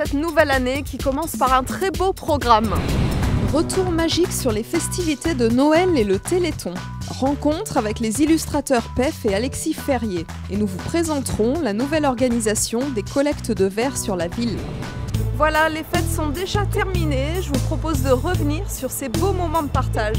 cette nouvelle année qui commence par un très beau programme. Retour magique sur les festivités de Noël et le Téléthon. Rencontre avec les illustrateurs PEF et Alexis Ferrier. Et nous vous présenterons la nouvelle organisation des collectes de verre sur la ville. Voilà, les fêtes sont déjà terminées. Je vous propose de revenir sur ces beaux moments de partage.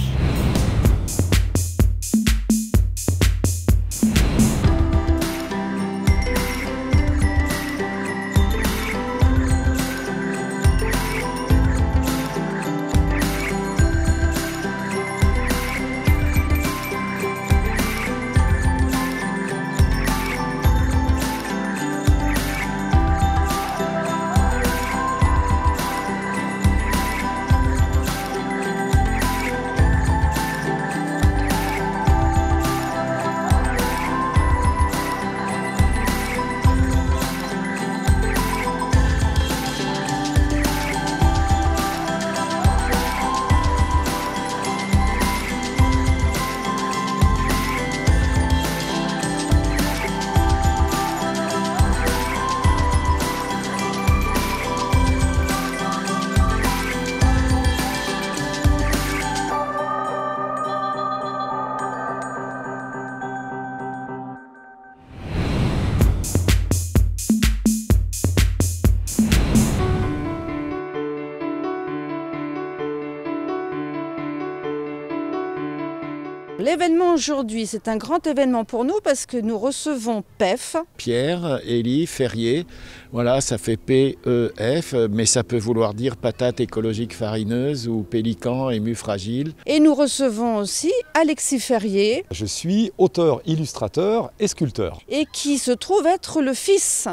L'événement aujourd'hui, c'est un grand événement pour nous parce que nous recevons PEF. Pierre, Élie, Ferrier, voilà, ça fait PEF, mais ça peut vouloir dire patate écologique farineuse ou pélican ému fragile. Et nous recevons aussi Alexis Ferrier. Je suis auteur, illustrateur et sculpteur. Et qui se trouve être le fils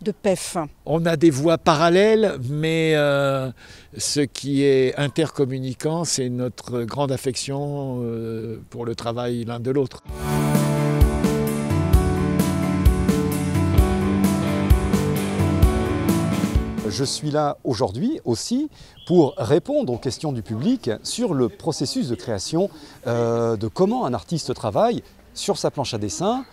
de PEF. On a des voies parallèles, mais ce qui est intercommunicant, c'est notre grande affection pour le travail l'un de l'autre. Je suis là aujourd'hui aussi pour répondre aux questions du public sur le processus de création, de comment un artiste travaille sur sa planche à dessin,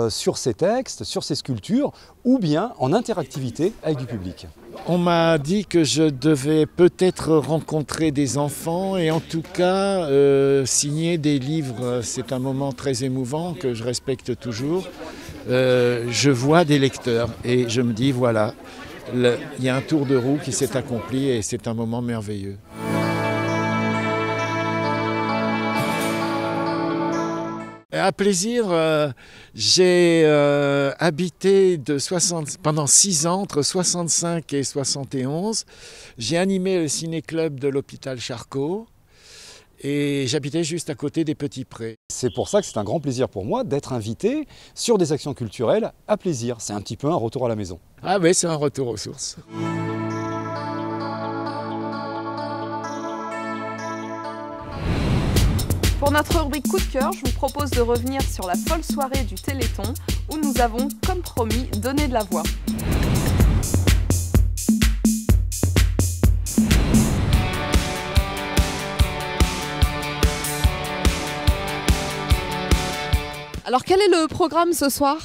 sur ses textes, sur ses sculptures, ou bien en interactivité avec du public. On m'a dit que je devais peut-être rencontrer des enfants et en tout cas signer des livres. C'est un moment très émouvant que je respecte toujours. Je vois des lecteurs et je me dis voilà, il y a un tour de roue qui s'est accompli et c'est un moment merveilleux. À plaisir, j'ai habité pendant 6 ans, entre 65 et 71. J'ai animé le ciné-club de l'hôpital Charcot et j'habitais juste à côté des Petits Prés. C'est pour ça que c'est un grand plaisir pour moi d'être invité sur des actions culturelles à plaisir. C'est un petit peu un retour à la maison. Ah oui, c'est un retour aux sources. Pour notre rubrique coup de cœur, je vous propose de revenir sur la folle soirée du Téléthon où nous avons, comme promis, donné de la voix. Alors quel est le programme ce soir ?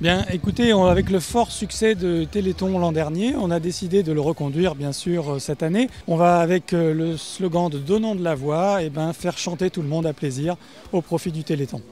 Bien, écoutez, avec le fort succès de Téléthon l'an dernier, on a décidé de le reconduire bien sûr cette année. On va avec le slogan de Donnons de la voix, faire chanter tout le monde à plaisir au profit du Téléthon.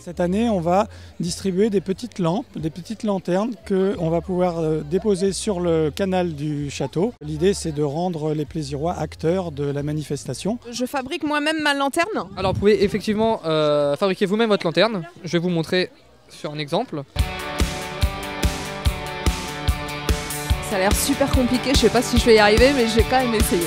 Cette année, on va distribuer des petites lampes, des petites lanternes qu'on va pouvoir déposer sur le canal du château. L'idée, c'est de rendre les Plaisirois acteurs de la manifestation. Je fabrique moi-même ma lanterne. Alors, vous pouvez effectivement fabriquer vous-même votre lanterne. Je vais vous montrer sur un exemple. Ça a l'air super compliqué, je sais pas si je vais y arriver, mais j'ai quand même essayé.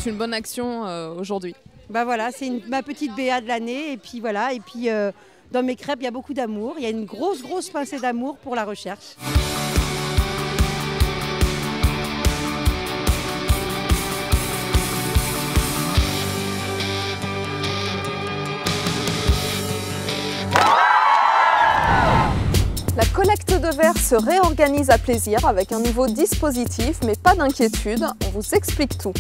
C'est une bonne action aujourd'hui. Bah voilà, c'est ma petite BA de l'année et puis voilà, et puis dans mes crêpes il y a beaucoup d'amour, il y a une grosse pincée d'amour pour la recherche. se réorganise à plaisir avec un nouveau dispositif, mais pas d'inquiétude, on vous explique tout.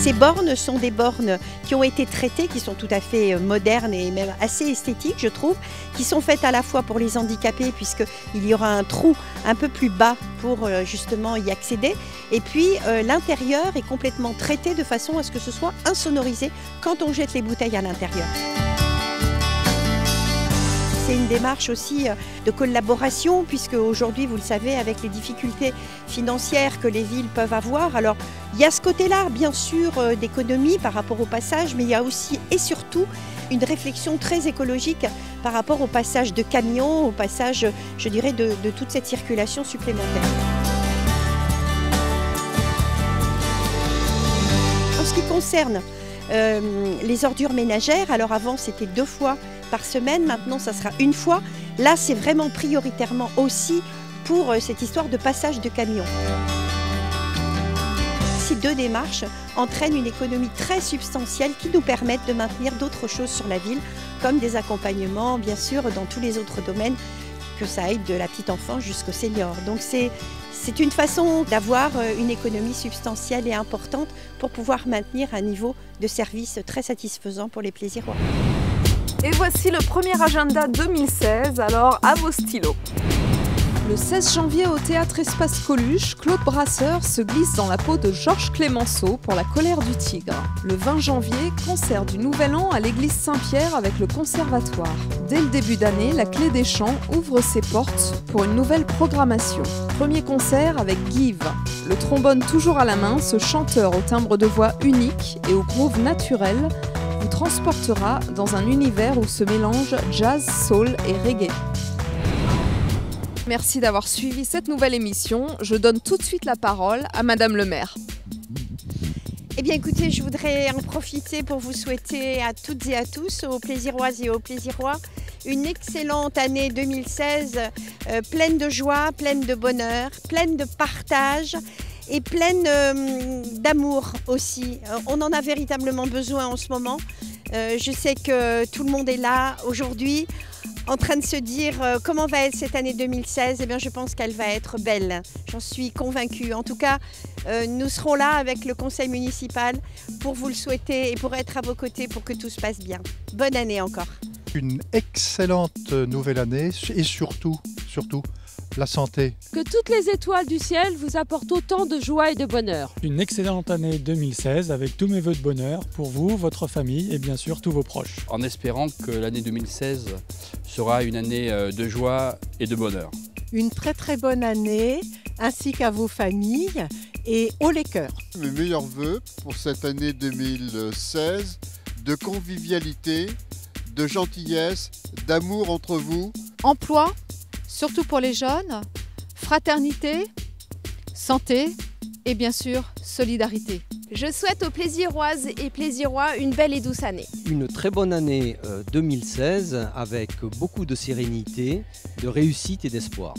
Ces bornes sont des bornes qui ont été traitées, qui sont tout à fait modernes et même assez esthétiques, je trouve, qui sont faites à la fois pour les handicapés, puisqu'il y aura un trou un peu plus bas pour justement y accéder. Et puis l'intérieur est complètement traité de façon à ce que ce soit insonorisé quand on jette les bouteilles à l'intérieur. C'est une démarche aussi de collaboration, puisque aujourd'hui, vous le savez, avec les difficultés financières que les villes peuvent avoir, alors il y a ce côté-là, bien sûr, d'économie par rapport au passage, mais il y a aussi et surtout une réflexion très écologique par rapport au passage de camions, au passage, je dirais, de toute cette circulation supplémentaire. En ce qui concerne les ordures ménagères, alors avant c'était 2 fois par semaine, maintenant ça sera 1 fois. Là c'est vraiment prioritairement aussi pour cette histoire de passage de camions. Ces 2 démarches entraînent une économie très substantielle qui nous permettent de maintenir d'autres choses sur la ville, comme des accompagnements bien sûr dans tous les autres domaines, que ça aille de la petite enfance jusqu'au senior. Donc c'est une façon d'avoir une économie substantielle et importante pour pouvoir maintenir un niveau de service très satisfaisant pour les Plaisirois. Et voici le premier agenda 2016, alors à vos stylos. Le 16 janvier au Théâtre Espace Coluche, Claude Brasseur se glisse dans la peau de Georges Clémenceau pour La Colère du Tigre. Le 20 janvier, concert du Nouvel An à l'église Saint-Pierre avec le Conservatoire. Dès le début d'année, la Clé des Champs ouvre ses portes pour une nouvelle programmation. Premier concert avec Give. Le trombone toujours à la main, ce chanteur au timbre de voix unique et au groove naturel vous transportera dans un univers où se mélangent jazz, soul et reggae. Merci d'avoir suivi cette nouvelle émission. Je donne tout de suite la parole à Madame le maire. Eh bien écoutez, je voudrais en profiter pour vous souhaiter à toutes et à tous, aux Plaisiroises et aux Plaisirois, une excellente année 2016, pleine de joie, pleine de bonheur, pleine de partage et pleine d'amour aussi. On en a véritablement besoin en ce moment. Je sais que tout le monde est là aujourd'hui, en train de se dire comment va être cette année 2016. Eh bien, je pense qu'elle va être belle. J'en suis convaincue. En tout cas, nous serons là avec le conseil municipal pour vous le souhaiter et pour être à vos côtés pour que tout se passe bien. Bonne année encore. Une excellente nouvelle année et surtout, la santé. Que toutes les étoiles du ciel vous apportent autant de joie et de bonheur. Une excellente année 2016 avec tous mes vœux de bonheur pour vous, votre famille et bien sûr tous vos proches. En espérant que l'année 2016 sera une année de joie et de bonheur. Une très très bonne année ainsi qu'à vos familles et haut les cœurs. Mes meilleurs vœux pour cette année 2016, de convivialité, de gentillesse, d'amour entre vous. Emploi, surtout pour les jeunes, fraternité, santé et bien sûr solidarité. Je souhaite aux Plaisiroises et Plaisirois une belle et douce année. Une très bonne année 2016 avec beaucoup de sérénité, de réussite et d'espoir.